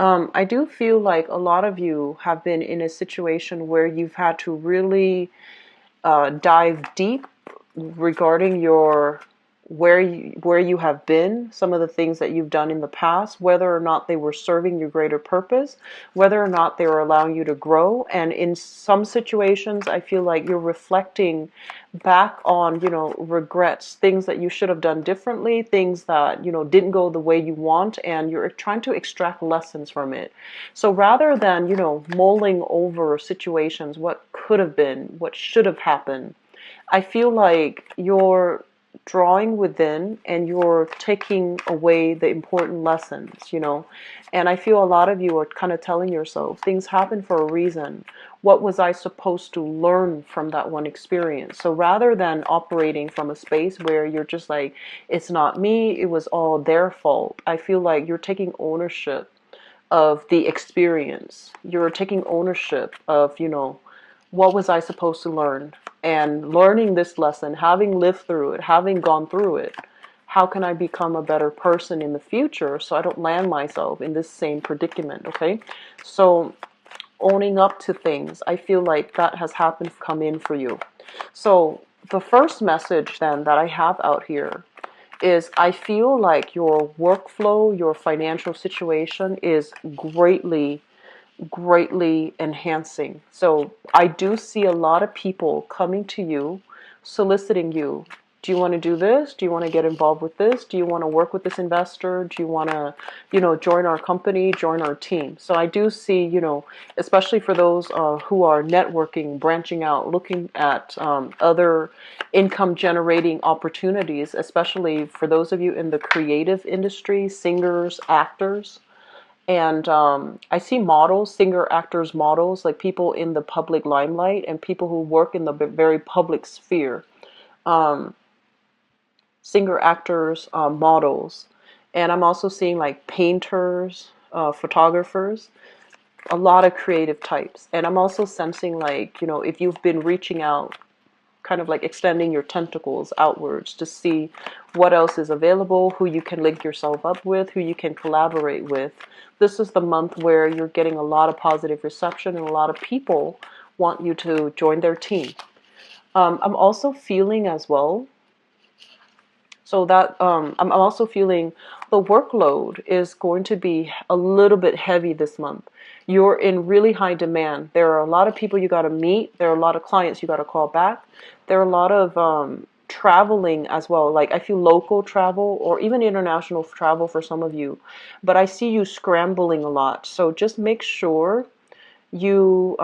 I do feel like a lot of you have been in a situation where you've had to really dive deep regarding your where you have been, some of the things that you've done in the past, whether or not they were serving your greater purpose, whether or not they were allowing you to grow. And in some situations, I feel like you're reflecting back on, regrets, things that you should have done differently, things that, didn't go the way you want, and you're trying to extract lessons from it. So rather than, mulling over situations, what could have been, what should have happened, I feel like you're drawing within and you're taking away the important lessons. And I feel a lot of you are kind of telling yourself things happen for a reason. What was I supposed to learn from that one experience? So rather than operating from a space where you're just like, it's not me, it was all their fault, I feel like you're taking ownership of the experience. You're taking ownership of, what was I supposed to learn? And learning this lesson, having lived through it, having gone through it, how can I become a better person in the future so I don't land myself in this same predicament, okay? So owning up to things, I feel like that has happened, come in for you. So the first message then that I have out here is I feel like your workflow, your financial situation is greatly enhancing. So I do see a lot of people coming to you, soliciting you. Do you want to do this? Do you want to get involved with this? Do you want to work with this investor? Do you want to, join our company, join our team? So I do see, especially for those who are networking, branching out, looking at other income generating opportunities, especially for those of you in the creative industry, singers, actors. And I see models, singer, actors, models, like people in the public limelight and people who work in the very public sphere. Um, Singer, actors, models. And I'm also seeing like painters, photographers, a lot of creative types. And I'm also sensing like, if you've been reaching out, kind of like extending your tentacles outwards to see what else is available, who you can link yourself up with, who you can collaborate with. This is the month where you're getting a lot of positive reception and a lot of people want you to join their team. I'm also feeling as well, so that I'm also feeling the workload is going to be a little bit heavy this month. You're in really high demand. There are a lot of people you got to meet. There are a lot of clients you got to call back. There are a lot of traveling as well. Like I feel local travel or even international travel for some of you. But I see you scrambling a lot. So just make sure you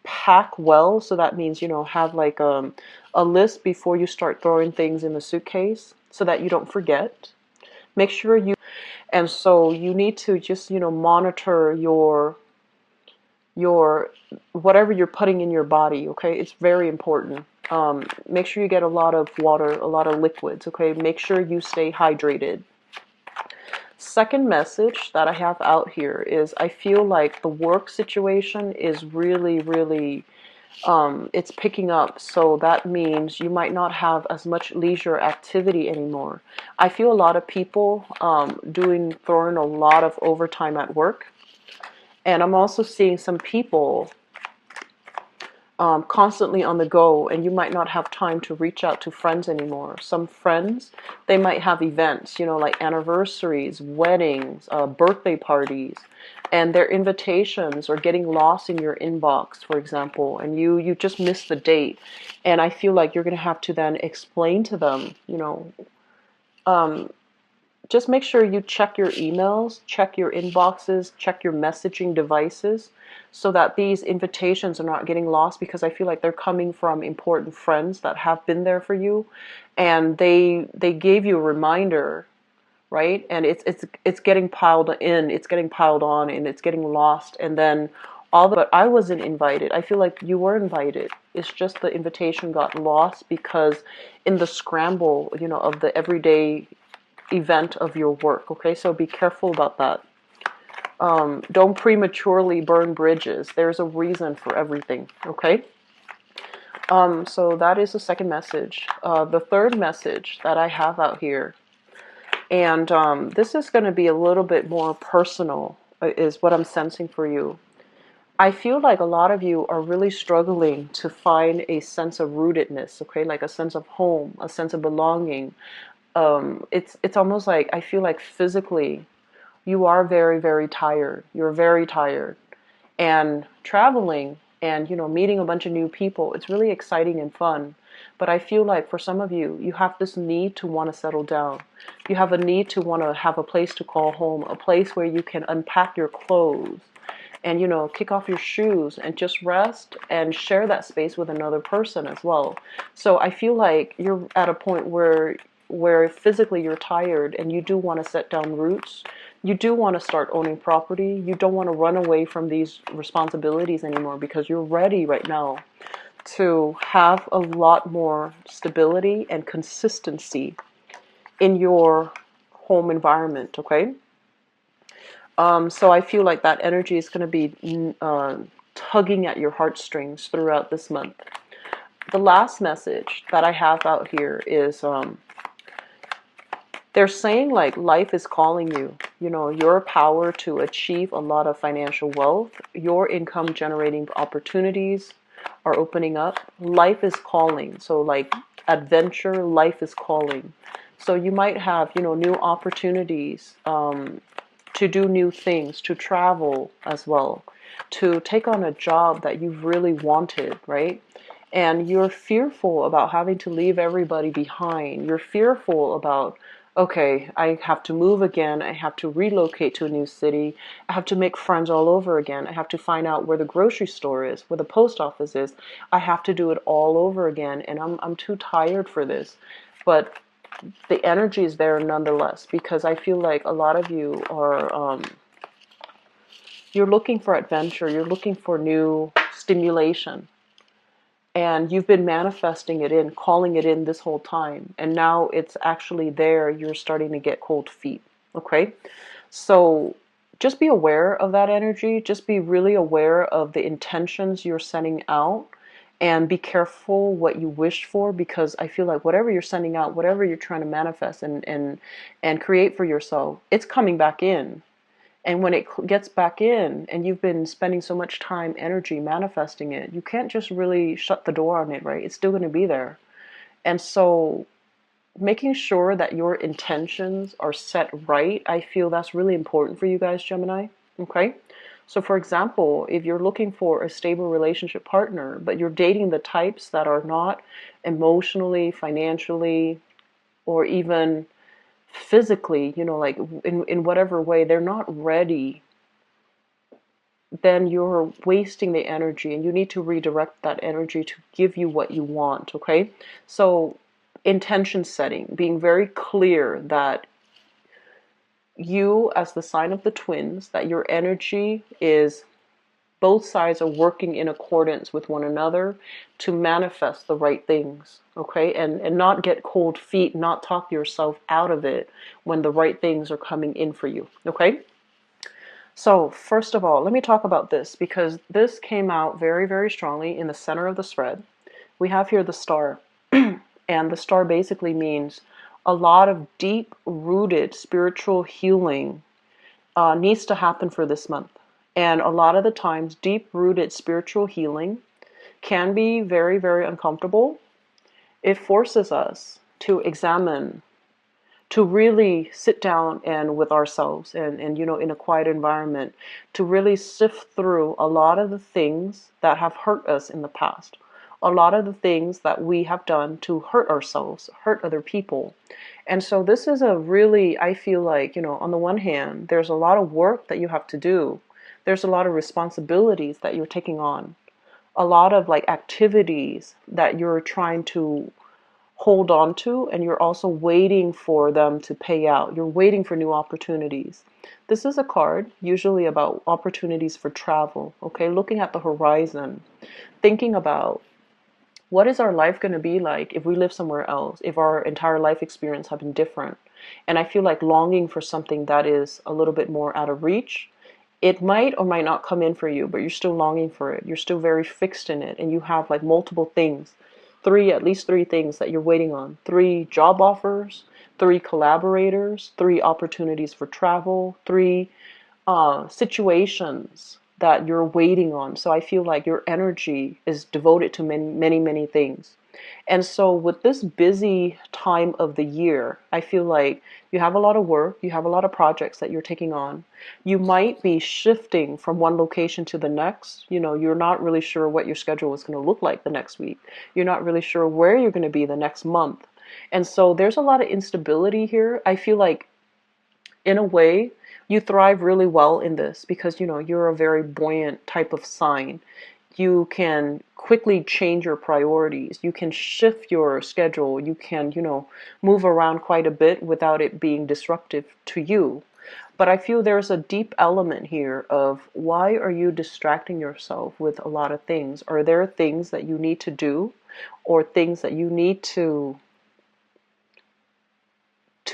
pack well. So that means, have like a list before you start throwing things in the suitcase so that you don't forget. Make sure you, and so you need to just, monitor your whatever you're putting in your body, okay? It's very important. Make sure you get a lot of water, a lot of liquids, okay? Make sure you stay hydrated. Second message that I have out here is I feel like the work situation is really, it's picking up. So that means you might not have as much leisure activity anymore. I feel a lot of people throwing a lot of overtime at work. And I'm also seeing some people constantly on the go, and you might not have time to reach out to friends anymore. Some friends, they might have events, like anniversaries, weddings, birthday parties, and their invitations are getting lost in your inbox, for example, and you just missed the date. And I feel like you're going to have to then explain to them, um, just make sure you check your emails, check your inboxes, check your messaging devices so that these invitations are not getting lost, because I feel like they're coming from important friends that have been there for you and they gave you a reminder, right? And it's getting piled in, it's getting piled on, and it's getting lost, and then but I wasn't invited. I feel like you were invited. It's just the invitation got lost because in the scramble, of the everyday event of your work, okay? So be careful about that. Don't prematurely burn bridges. There's a reason for everything, okay? So that is the second message. The third message that I have out here, and this is going to be a little bit more personal, is what I'm sensing for you. I feel like a lot of you are really struggling to find a sense of rootedness, okay, like a sense of home, a sense of belonging. It's almost like I feel like physically you are very, very tired. You're very tired. And traveling and, meeting a bunch of new people, it's really exciting and fun. But I feel like for some of you, you have this need to want to settle down. You have a need to want to have a place to call home, a place where you can unpack your clothes and, kick off your shoes and just rest and share that space with another person as well. So I feel like you're at a point where physically you're tired and you do want to set down roots. You do want to start owning property. You don't want to run away from these responsibilities anymore because you're ready right now to have a lot more stability and consistency in your home environment, okay? So I feel like that energy is going to be tugging at your heartstrings throughout this month. The last message that I have out here is they're saying like life is calling you. Your power to achieve a lot of financial wealth, your income generating opportunities are opening up. Life is calling. So like adventure, life is calling. So you might have, new opportunities to do new things, to travel as well, to take on a job that you've really wanted, right? And you're fearful about having to leave everybody behind. You're fearful about, okay, I have to move again. I have to relocate to a new city. I have to make friends all over again. I have to find out where the grocery store is, where the post office is. I have to do it all over again. And I'm too tired for this. But the energy is there nonetheless, because I feel like a lot of you are, you're looking for adventure. You're looking for new stimulation. And you've been manifesting it in, calling it in this whole time. And now it's actually there. You're starting to get cold feet. Okay? So just be aware of that energy. Just be really aware of the intentions you're sending out. And be careful what you wish for, because I feel like whatever you're sending out, whatever you're trying to manifest and create for yourself, it's coming back in. And when it gets back in and you've been spending so much time, energy manifesting it, you can't just really shut the door on it, right? It's still going to be there. And so making sure that your intentions are set right, I feel that's really important for you guys, Gemini. Okay? So for example, if you're looking for a stable relationship partner, but you're dating the types that are not emotionally, financially, or even physically, like in whatever way, they're not ready, then you're wasting the energy and you need to redirect that energy to give you what you want, okay? So intention setting, being very clear that you, as the sign of the twins, that your energy is both sides are working in accordance with one another to manifest the right things, okay? And not get cold feet, not talk yourself out of it when the right things are coming in for you, okay? So first of all, let me talk about this, because this came out very, very strongly in the center of the spread. We have here the star, and the star basically means a lot of deep-rooted spiritual healing needs to happen for this month. And a lot of the times, deep-rooted spiritual healing can be very, very uncomfortable. It forces us to examine, to really sit down and with ourselves and in a quiet environment, to really sift through a lot of the things that have hurt us in the past, a lot of the things that we have done to hurt ourselves, hurt other people. And so this is a really, I feel like, on the one hand, there's a lot of work that you have to do. There's a lot of responsibilities that you're taking on, a lot of like activities that you're trying to hold on to, and you're also waiting for them to pay out. You're waiting for new opportunities. This is a card usually about opportunities for travel, okay? Looking at the horizon, thinking about what is our life going to be like if we live somewhere else, if our entire life experience had been different. And I feel like longing for something that is a little bit more out of reach. It might or might not come in for you, but you're still longing for it. You're still very fixed in it, and you have like multiple things. At least three things that you're waiting on. 3 job offers, 3 collaborators, 3 opportunities for travel, 3 situations that you're waiting on. So I feel like your energy is devoted to many, many, many things. And so with this busy time of the year, I feel like you have a lot of work, you have a lot of projects that you're taking on. You might be shifting from one location to the next. You know, you're not really sure what your schedule is going to look like the next week. You're not really sure where you're going to be the next month. And so there's a lot of instability here. I feel like in a way, you thrive really well in this because you know you're a very buoyant type of sign. You can quickly change your priorities. You can shift your schedule. You can, you know, move around quite a bit without it being disruptive to you. But I feel there's a deep element here of why are you distracting yourself with a lot of things? Are there things that you need to do or things that you need to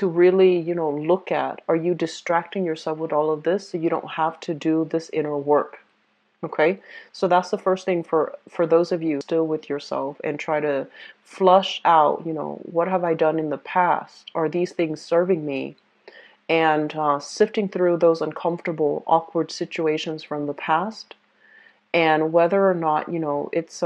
really, you know, look at? Are you distracting yourself with all of this so you don't have to do this inner work? Okay, so that's the first thing for those of you still with yourself and try to flush out, you know, what have I done in the past? Are these things serving me? And sifting through those uncomfortable, awkward situations from the past, and whether or not, you know, it's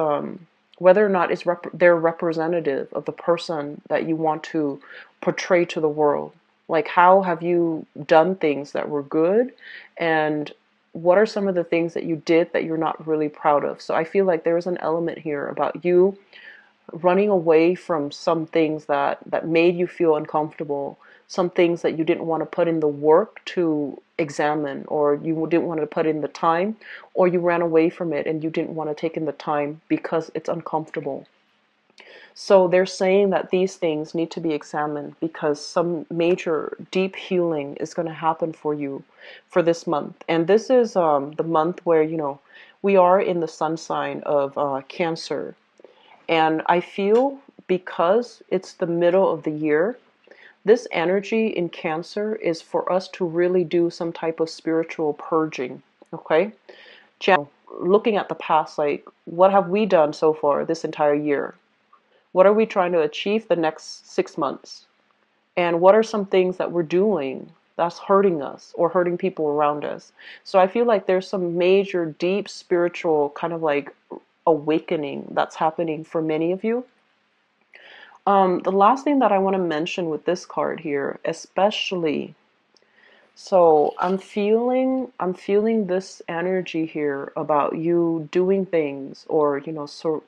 whether or not they're representative of the person that you want to portray to the world. Like, how have you done things that were good, and what are some of the things that you did that you're not really proud of? So I feel like there's an element here about you running away from some things that made you feel uncomfortable, some things that you didn't want to put in the work to examine, or you didn't want to put in the time, or you ran away from it and you didn't want to take in the time because it's uncomfortable. So they're saying that these things need to be examined because some major deep healing is going to happen for you for this month. And this is the month where, you know, we are in the sun sign of Cancer. And I feel because it's the middle of the year, this energy in Cancer is for us to really do some type of spiritual purging, okay? Looking at the past, like, what have we done so far this entire year? What are we trying to achieve the next 6 months? And what are some things that we're doing that's hurting us or hurting people around us? So I feel like there's some major, deep spiritual kind of like awakening that's happening for many of you. The last thing that I want to mention with this card here, especially, so I'm feeling this energy here about you doing things, or you know, so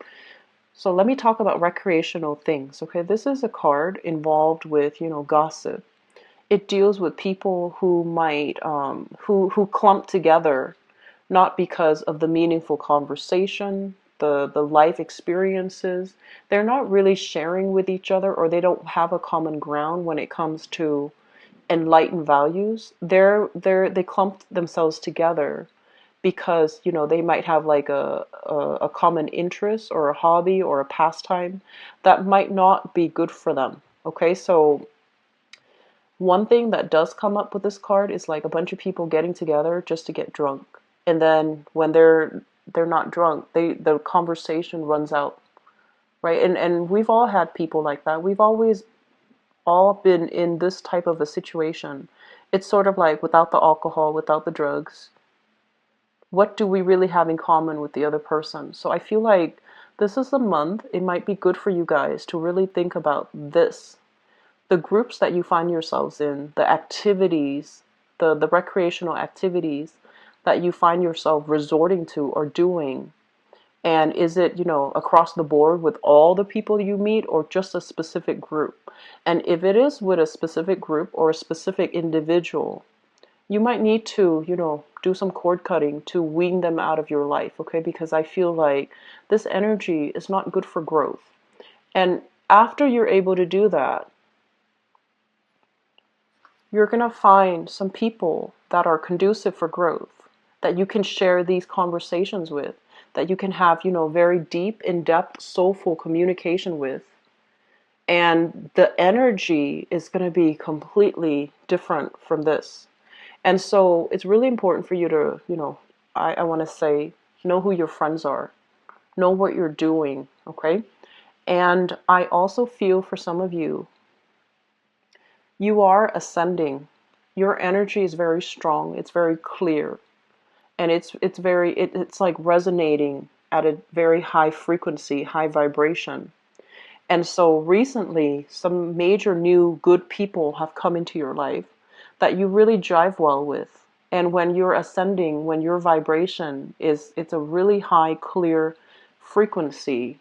let me talk about recreational things. Okay, this is a card involved with, you know, gossip. It deals with people who might who clump together, not because of the meaningful conversation, the life experiences. They're not really sharing with each other, or they don't have a common ground when it comes to enlightened values. They clump themselves together because, you know, they might have like a common interest or a hobby or a pastime that might not be good for them. Okay, so one thing that does come up with this card is like a bunch of people getting together just to get drunk. And then when they're not drunk, the conversation runs out, right? And we've all had people like that. We've always all been in this type of a situation. It's sort of like without the alcohol, without the drugs, what do we really have in common with the other person? So I feel like this is the month. It might be good for you guys to really think about this. The groups that you find yourselves in, the activities, the recreational activities that you find yourself resorting to or doing. And is it, you know, across the board with all the people you meet, or just a specific group? And if it is with a specific group or a specific individual, you might need to, you know, do some cord cutting to wean them out of your life, okay? Because I feel like this energy is not good for growth. And after you're able to do that, you're going to find some people that are conducive for growth, that you can share these conversations with, that you can have, you know, very deep, in-depth, soulful communication with. And the energy is going to be completely different from this. And so it's really important for you to, you know, I want to say, know who your friends are, know what you're doing, okay? And I also feel for some of you, you are ascending. your energy is very strong. It's very clear, and it's like resonating at a very high frequency, high vibration. And so recently, some major new good people have come into your life that you really jive well with. And when you're ascending, when your vibration it's a really high, clear frequency,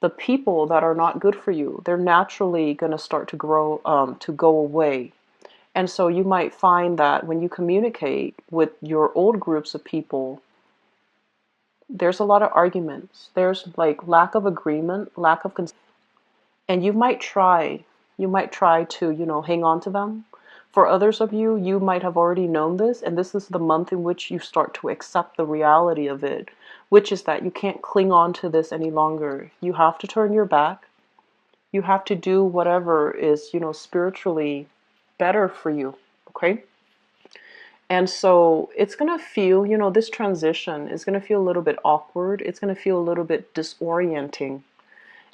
the people that are not good for you, they're naturally going to start to to go away. And so you might find that when you communicate with your old groups of people, there's a lot of arguments. There's like lack of agreement, lack of and you might try to, hang on to them. For others of you, you might have already known this, and this is the month in which you start to accept the reality of it, which is that you can't cling on to this any longer. You have to turn your back. You have to do whatever is, spiritually better for you, okay? And so it's going to feel, this transition is going to feel a little bit awkward. It's going to feel a little bit disorienting.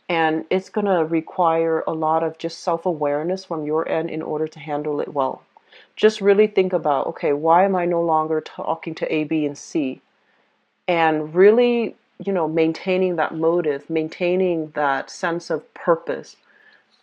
And it's going to require a lot of just self-awareness from your end in order to handle it well. Just really think about, okay, why am I no longer talking to A, B, and C? And really, maintaining that motive, maintaining that sense of purpose.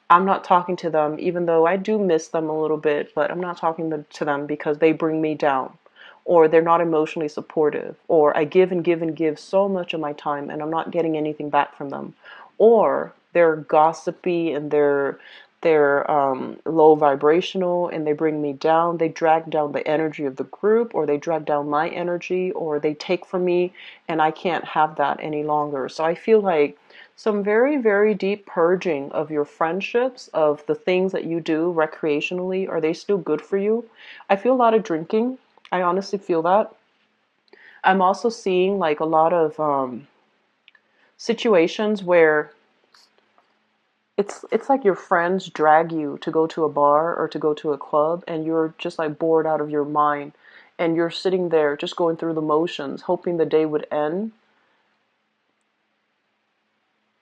I'm not talking to them, even though I do miss them a little bit, but I'm not talking to them because they bring me down, or they're not emotionally supportive, or I give and give and give so much of my time and I'm not getting anything back from them, or they're gossipy and they're low vibrational and they bring me down. They drag down the energy of the group, or they drag down my energy, or they take from me, and I can't have that any longer. So I feel like some very, very deep purging of your friendships, of the things that you do recreationally. Are they still good for you? I feel a lot of drinking. I honestly feel that. I'm also seeing like a lot of situations where it's like your friends drag you to go to a bar or to go to a club, and you're just like bored out of your mind, and you're sitting there just going through the motions, hoping the day would end,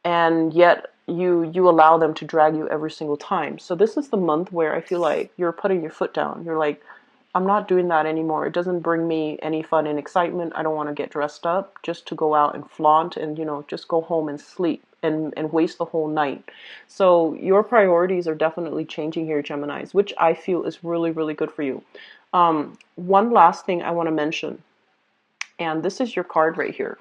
and yet you allow them to drag you every single time. So this is the month where I feel like you're putting your foot down. You're like, I'm not doing that anymore. It doesn't bring me any fun and excitement. I don't want to get dressed up just to go out and flaunt and, just go home and sleep and waste the whole night. So your priorities are definitely changing here, Geminis, which I feel is really, really good for you. One last thing I want to mention, and this is your card right here.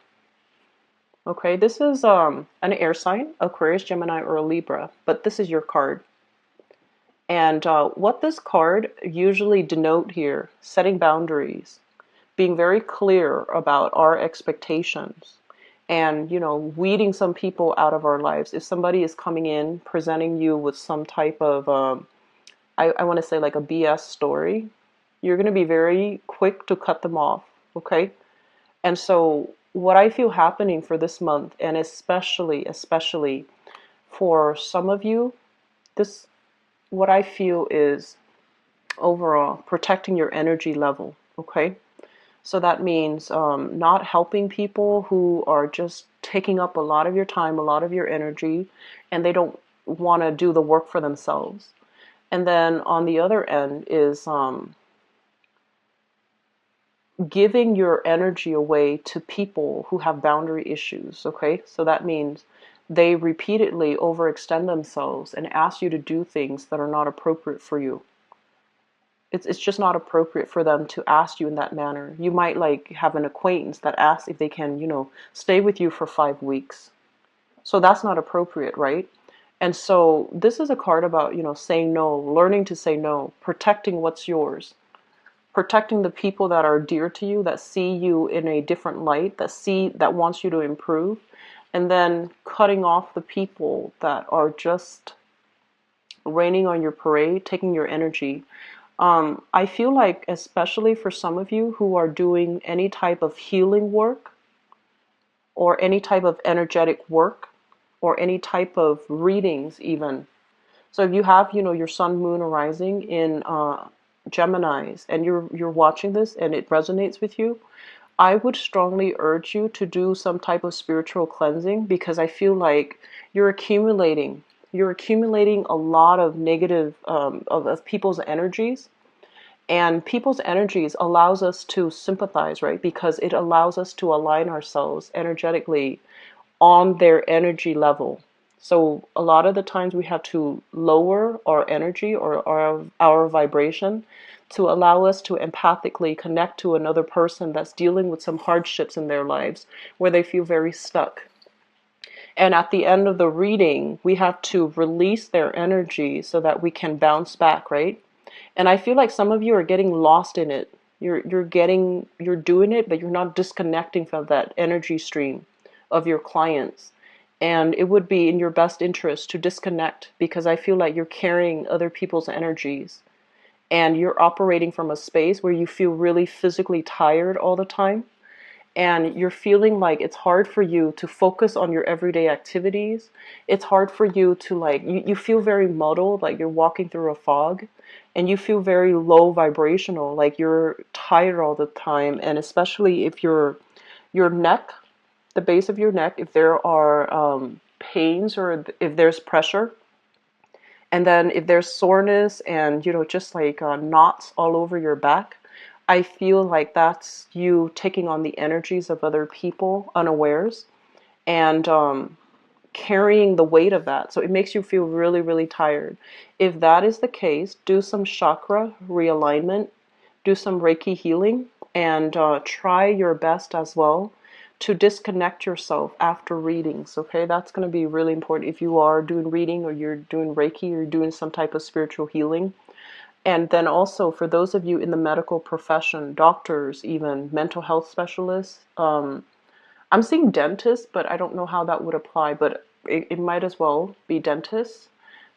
Okay, this is an air sign, Aquarius, Gemini, or a Libra, but this is your card. And what this card usually denote here, setting boundaries, being very clear about our expectations, and, weeding some people out of our lives. If somebody is coming in, presenting you with some type of, I want to say like a BS story, you're going to be very quick to cut them off, okay? And so what I feel happening for this month, and especially for some of you, what I feel is overall protecting your energy level, okay? So that means not helping people who are just taking up a lot of your time, a lot of your energy, and they don't want to do the work for themselves. And then on the other end is giving your energy away to people who have boundary issues, okay? So that means they repeatedly overextend themselves and ask you to do things that are not appropriate for you. It's just not appropriate for them to ask you in that manner. You might like have an acquaintance that asks if they can, stay with you for 5 weeks. So that's not appropriate, right? And so this is a card about, saying no, learning to say no, protecting what's yours, protecting the people that are dear to you, that see you in a different light, that wants you to improve, and then cutting off the people that are just raining on your parade, taking your energy. I feel like, especially for some of you who are doing any type of healing work, or any type of energetic work, or any type of readings even. So if you have, your sun, moon, or rising in Geminis, and you're watching this and it resonates with you, I would strongly urge you to do some type of spiritual cleansing, because I feel like you're accumulating a lot of negative of people's energies, And people's energies allows us to sympathize, right? Because it allows us to align ourselves energetically on their energy level. So a lot of the times we have to lower our energy or our vibration to allow us to empathically connect to another person that's dealing with some hardships in their lives where they feel very stuck. And at the end of the reading, we have to release their energy so that we can bounce back, right? And I feel like some of you are getting lost in it. You're doing it, but you're not disconnecting from that energy stream of your clients. And it would be in your best interest to disconnect, because I feel like you're carrying other people's energies and you're operating from a space where you feel really physically tired all the time, and you're feeling like it's hard for you to focus on your everyday activities. It's hard for you to you feel very muddled, like you're walking through a fog, and you feel very low vibrational, like you're tired all the time. And especially if your neck, the base of your neck, if there are pains or if there's pressure, and then if there's soreness and, just like knots all over your back, I feel like that's you taking on the energies of other people unawares, and carrying the weight of that. So it makes you feel really, really tired. If that is the case, do some chakra realignment, do some Reiki healing, and try your best as well to disconnect yourself after readings, okay? That's going to be really important if you are doing reading or you're doing Reiki or you're doing some type of spiritual healing. And then also for those of you in the medical profession, doctors, even mental health specialists, I'm seeing dentists, but I don't know how that would apply, but it might as well be dentists.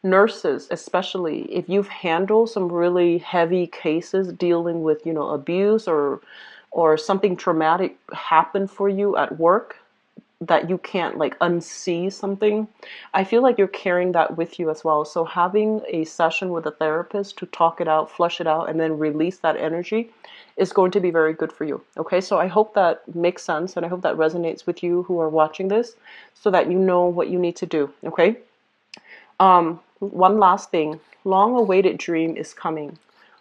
Nurses, especially, if you've handled some really heavy cases dealing with, abuse or something traumatic happened for you at work that you can't like unsee something, I feel like you're carrying that with you as well. So having a session with a therapist to talk it out, flush it out, and then release that energy is going to be very good for you. Okay, so I hope that makes sense, and I hope that resonates with you who are watching this, so that you know what you need to do. Okay. One last thing. Long-awaited dream is coming.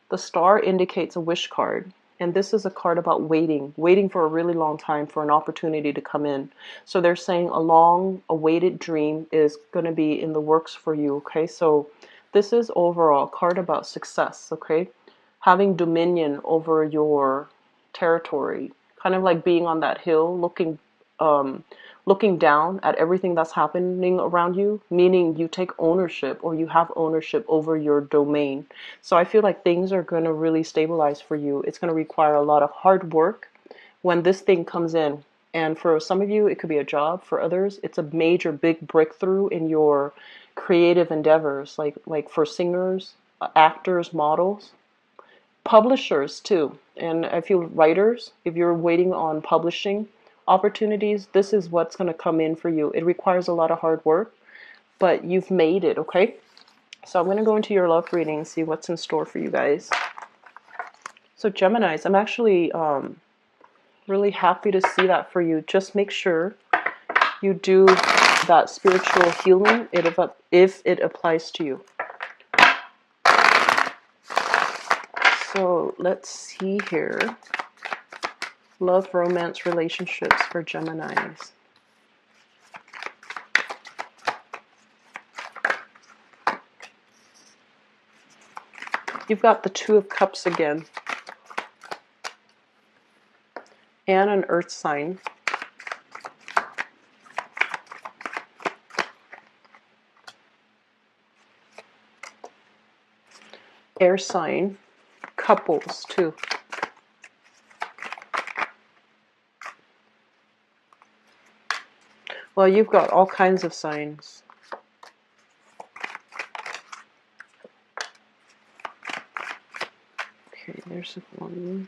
The star indicates a wish card. And this is a card about waiting for a really long time for an opportunity to come in. So they're saying a long-awaited dream is going to be in the works for you, okay? So this is overall a card about success, okay? Having dominion over your territory, kind of like being on that hill, looking down at everything that's happening around you, meaning you take ownership or you have ownership over your domain. So I feel like things are going to really stabilize for you. It's going to require a lot of hard work when this thing comes in. And for some of you, it could be a job. For others, it's a major, big breakthrough in your creative endeavors, like for singers, actors, models, publishers too. And I feel writers, if you're waiting on publishing opportunities, this is what's going to come in for you. It requires a lot of hard work, but you've made it, okay? So I'm going to go into your love reading and see what's in store for you guys. So Geminis, I'm actually really happy to see that for you. Just make sure you do that spiritual healing if it applies to you. So let's see here. Love, romance, relationships for Geminis. You've got the Two of Cups again. And an earth sign. Air sign. Couples too. Well, you've got all kinds of signs. Okay, there's one.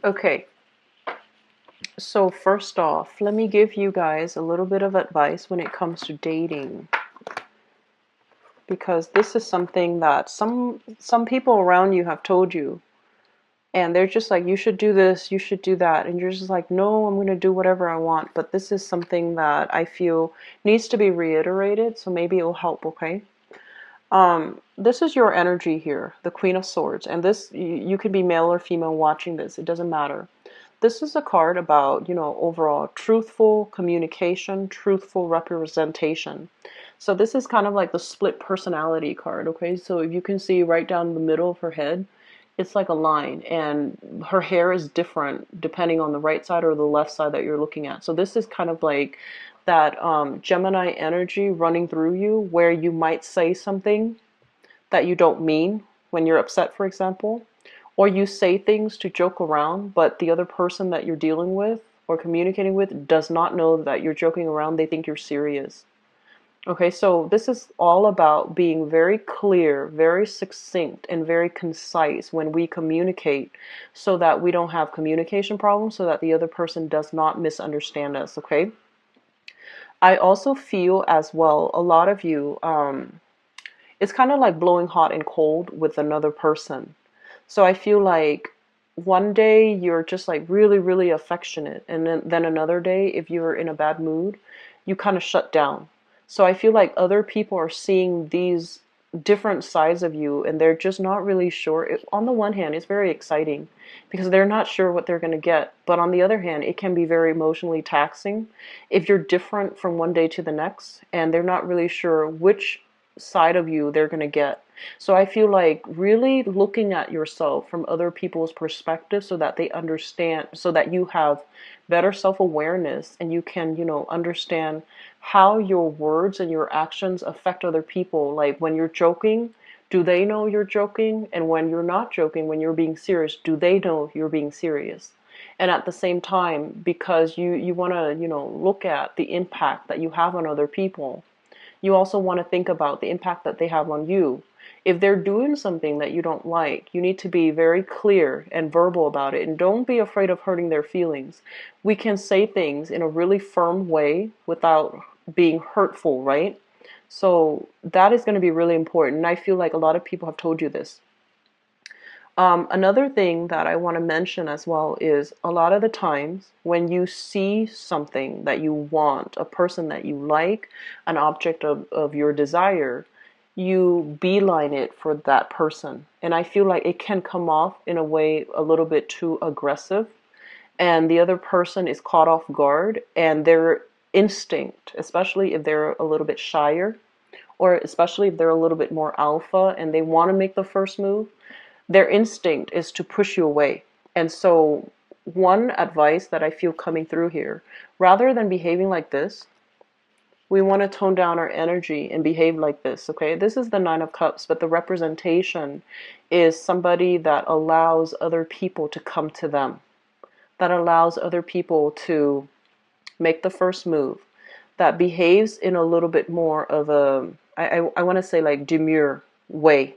Okay, so first off, let me give you guys a little bit of advice when it comes to dating. because this is something that some people around you have told you, and they're just like, you should do this, you should do that, and you're just like, no, I'm going to do whatever I want. But this is something that I feel needs to be reiterated, so maybe it will help. Okay. This is your energy here, the Queen of Swords, and this, you could be male or female watching this, it doesn't matter. This is a card about, overall truthful communication, truthful representation. So this is kind of like the split personality card, okay? So if you can see right down the middle of her head, it's like a line, and her hair is different depending on the right side or the left side that you're looking at. So this is kind of like that Gemini energy running through you, where you might say something that you don't mean when you're upset, for example, or you say things to joke around, but the other person that you're dealing with or communicating with does not know that you're joking around. They think you're serious. Okay, so this is all about being very clear, very succinct, and very concise when we communicate, so that we don't have communication problems, so that the other person does not misunderstand us, okay? I also feel as well, a lot of you, it's kind of like blowing hot and cold with another person. So I feel like one day you're just like really, really affectionate, and then another day, if you're in a bad mood, you kind of shut down. So I feel like other people are seeing these different sides of you, and they're just not really sure. On the one hand, it's very exciting because they're not sure what they're going to get. But on the other hand, it can be very emotionally taxing if you're different from one day to the next, and they're not really sure which side of you they're going to get. So I feel like really looking at yourself from other people's perspective, so that they understand, so that you have better self-awareness, and you can, understand how your words and your actions affect other people. Like when you're joking, do they know you're joking? And when you're not joking, when you're being serious, do they know you're being serious? And at the same time, because you want to, look at the impact that you have on other people, you also want to think about the impact that they have on you. If they're doing something that you don't like, you need to be very clear and verbal about it, and don't be afraid of hurting their feelings. We can say things in a really firm way without being hurtful, right? So that is going to be really important. And I feel like a lot of people have told you this. Another thing that I want to mention as well is, a lot of the times when you see something that you want, a person that you like, an object of your desire, you beeline it for that person. And I feel like it can come off in a way a little bit too aggressive, and the other person is caught off guard, and their instinct, especially if they're a little bit shyer, or especially if they're a little bit more alpha and they want to make the first move, their instinct is to push you away. And so one advice that I feel coming through here, rather than behaving like this, we want to tone down our energy and behave like this, okay? This is the Nine of Cups, but the representation is somebody that allows other people to come to them, that allows other people to make the first move, that behaves in a little bit more of a, I want to say like demure way,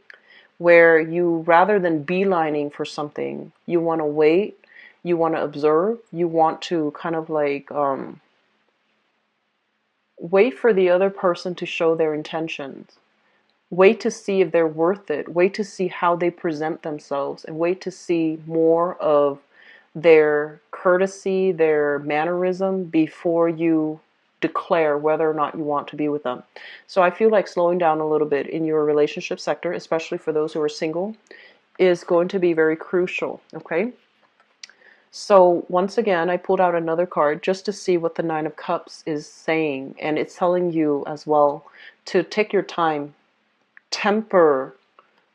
where you, rather than beelining for something, you want to wait, you want to observe, you want to kind of like wait for the other person to show their intentions. Wait to see if they're worth it. Wait to see how they present themselves, and wait to see more of their courtesy, their mannerism, before you declare whether or not you want to be with them. So I feel like slowing down a little bit in your relationship sector, especially for those who are single, is going to be very crucial, okay? So once again, I pulled out another card just to see what the Nine of Cups is saying, and it's telling you as well to take your time, temper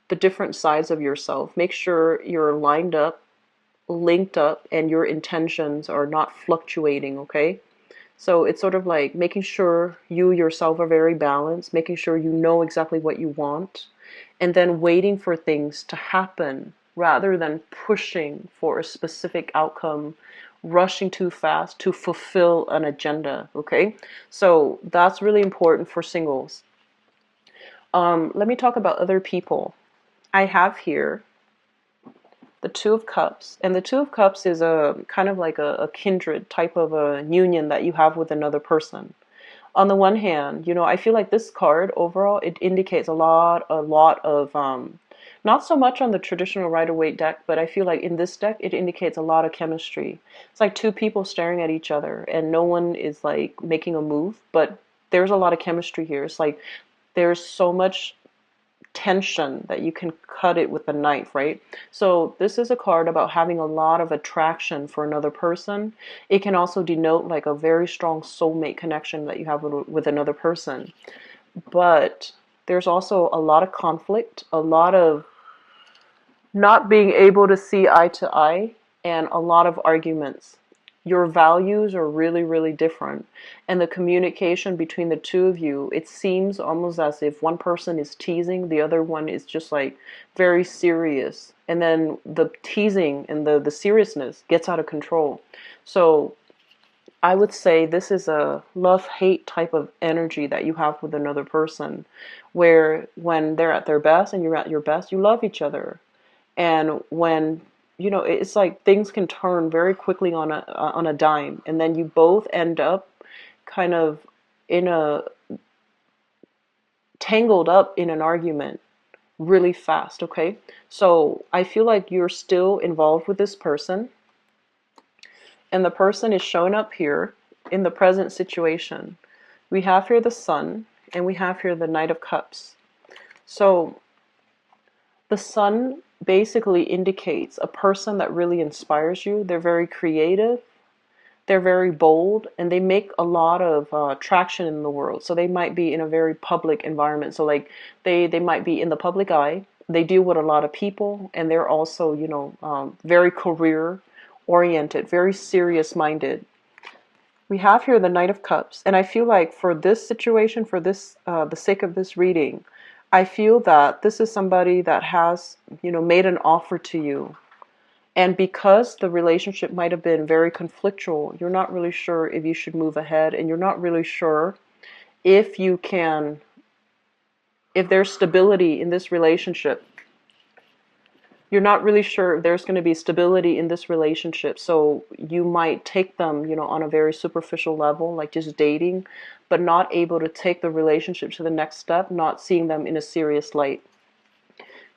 the different sides of yourself. Make sure you're lined up, linked up, and your intentions are not fluctuating, okay? So it's sort of like making sure you yourself are very balanced, making sure you know exactly what you want, and then waiting for things to happen rather than pushing for a specific outcome, rushing too fast to fulfill an agenda, okay? So that's really important for singles. Let me talk about other people. I have here the Two of Cups, and the Two of Cups is a kind of like a kindred type of a union that you have with another person. On the one hand, I feel like this card overall, it indicates a lot of not so much on the traditional Rider-Waite deck, but I feel like in this deck it indicates a lot of chemistry. It's like two people staring at each other and no one is like making a move, but there's a lot of chemistry here. It's like there's so much tension that you can cut it with a knife, right? So this is a card about having a lot of attraction for another person. It can also denote like a very strong soulmate connection that you have with another person. But there's also a lot of conflict, a lot of not being able to see eye to eye, and a lot of arguments. Your values are really, really different. And the communication between the two of you, it seems almost as if one person is teasing, the other one is just like very serious. And then the teasing and the seriousness gets out of control. So I would say this is a love-hate type of energy that you have with another person, where when they're at their best and you're at your best, you love each other. And when it's like things can turn very quickly on a dime, and then you both end up kind of in a tangled up in an argument really fast. Okay, so I feel like you're still involved with this person, and the person is showing up here in the present situation. We have here the Sun, and we have here the Knight of Cups. So the Sun basically indicates a person that really inspires you. They're very creative, they're very bold, and they make a lot of traction in the world. So they might be in a very public environment. So like they might be in the public eye. They deal with a lot of people, and they're also very career oriented, very serious minded. We have here the Knight of Cups, and I feel like for this situation, for this the sake of this reading, I feel that this is somebody that has, made an offer to you. And because the relationship might have been very conflictual, you're not really sure if you should move ahead, and you're not really sure if there's stability in this relationship. You're not really sure if there's going to be stability in this relationship. So you might take them, on a very superficial level, like just dating, but not able to take the relationship to the next step, not seeing them in a serious light.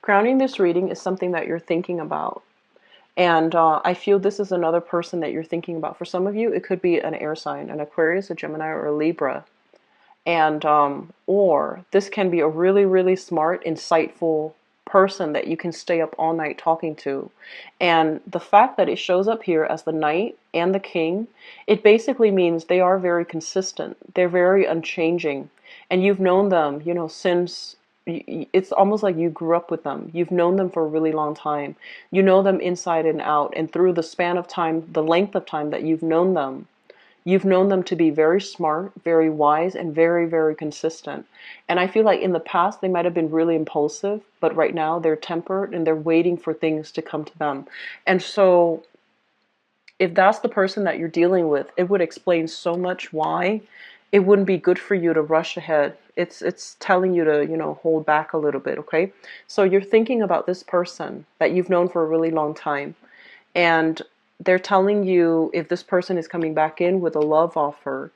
Crowning this reading is something that you're thinking about. And I feel this is another person that you're thinking about. For some of you, it could be an air sign, an Aquarius, a Gemini, or a Libra. And or this can be a really, really smart, insightful person that you can stay up all night talking to. And the fact that it shows up here as the Knight and the King, it basically means they are very consistent. They're very unchanging. And you've known them, since it's almost like you grew up with them. You've known them for a really long time. You know them inside and out. And through the span of time, the length of time that you've known them to be very smart, very wise, and very, very consistent. And I feel like in the past, they might have been really impulsive, but right now they're tempered and they're waiting for things to come to them. And so if that's the person that you're dealing with, it would explain so much why it wouldn't be good for you to rush ahead. It's telling you to, hold back a little bit, okay? So you're thinking about this person that you've known for a really long time, and they're telling you if this person is coming back in with a love offer,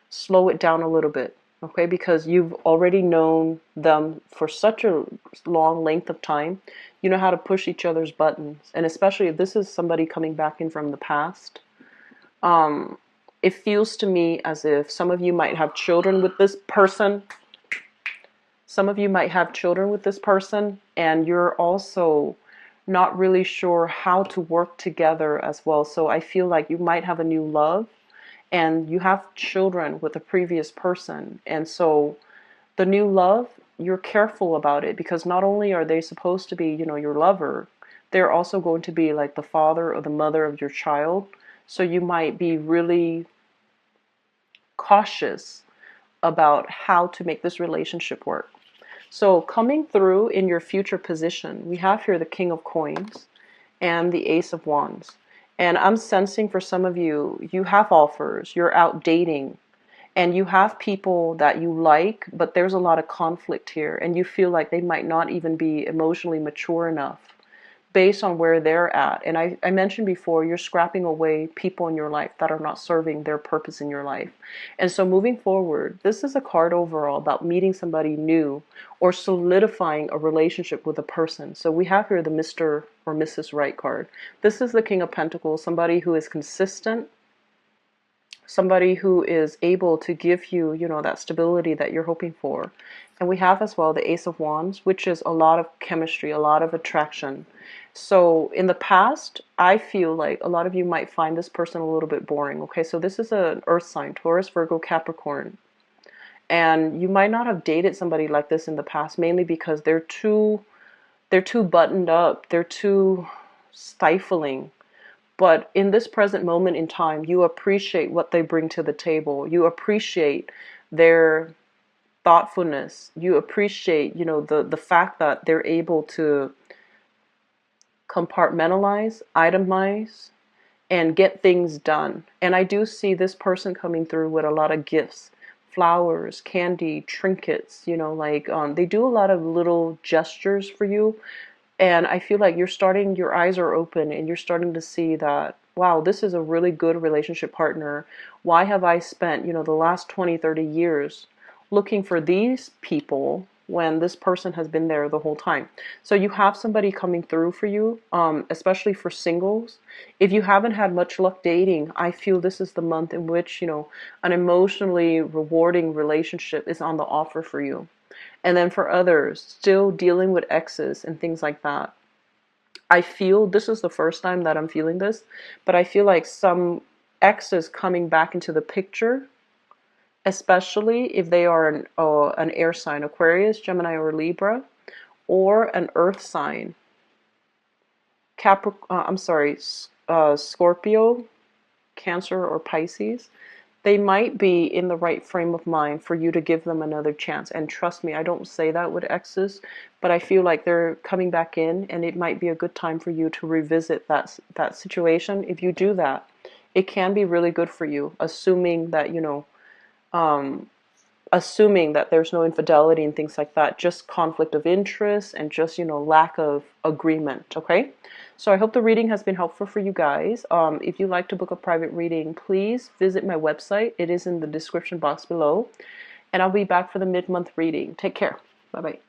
slow it down a little bit, okay? Because you've already known them for such a long length of time. You know how to push each other's buttons. And especially if this is somebody coming back in from the past, it feels to me as if some of you might have children with this person. Some of you might have children with this person, and you're also not really sure how to work together as well. So I feel like you might have a new love, and you have children with a previous person. And so the new love, you're careful about it, because not only are they supposed to be, your lover, they're also going to be like the father or the mother of your child. So you might be really cautious about how to make this relationship work. So coming through in your future position, we have here the King of Coins and the Ace of Wands. And I'm sensing for some of you, you have offers, you're out dating, and you have people that you like, but there's a lot of conflict here, and you feel like they might not even be emotionally mature enough. based on where they're at. And I mentioned before, you're scrapping away people in your life that are not serving their purpose in your life. And so moving forward, this is a card overall about meeting somebody new or solidifying a relationship with a person. So we have here the Mr. or Mrs. Right card. This is the King of Pentacles, somebody who is consistent, somebody who is able to give you, you know, that stability that you're hoping for. And we have as well the Ace of Wands, which is a lot of chemistry, a lot of attraction. So in the past, I feel like a lot of you might find this person a little bit boring. Okay, so this is an earth sign, Taurus, Virgo, Capricorn. And you might not have dated somebody like this in the past, mainly because they're too buttoned up, they're too stifling. But in this present moment in time, you appreciate what they bring to the table. You appreciate their thoughtfulness. You appreciate, you know, the fact that they're able to compartmentalize, itemize, and get things done. And I do see this person coming through with a lot of gifts, flowers, candy, trinkets, you know, like they do a lot of little gestures for you. And I feel like your eyes are open and you're starting to see that, wow, this is a really good relationship partner. Why have I spent, you know, the last 20, 30 years looking for these people when this person has been there the whole time? So you have somebody coming through for you, especially for singles. If you haven't had much luck dating, I feel this is the month in which, you know, an emotionally rewarding relationship is on the offer for you. And then for others, still dealing with exes and things like that. I feel this is the first time that I'm feeling this, but I feel like some exes coming back into the picture, especially if they are an air sign, Aquarius, Gemini, or Libra, or an earth sign, Scorpio, Cancer, or Pisces. They might be in the right frame of mind for you to give them another chance. And trust me, I don't say that with exes, but I feel like they're coming back in and it might be a good time for you to revisit that situation. If you do that, it can be really good for you, assuming that, you know, assuming that there's no infidelity and things like that, just conflict of interest and just, you know, lack of agreement. Okay, so I hope the reading has been helpful for you guys. If you'd like to book a private reading, please visit my website. It is in the description box below, and I'll be back for the mid-month reading. Take care. Bye bye.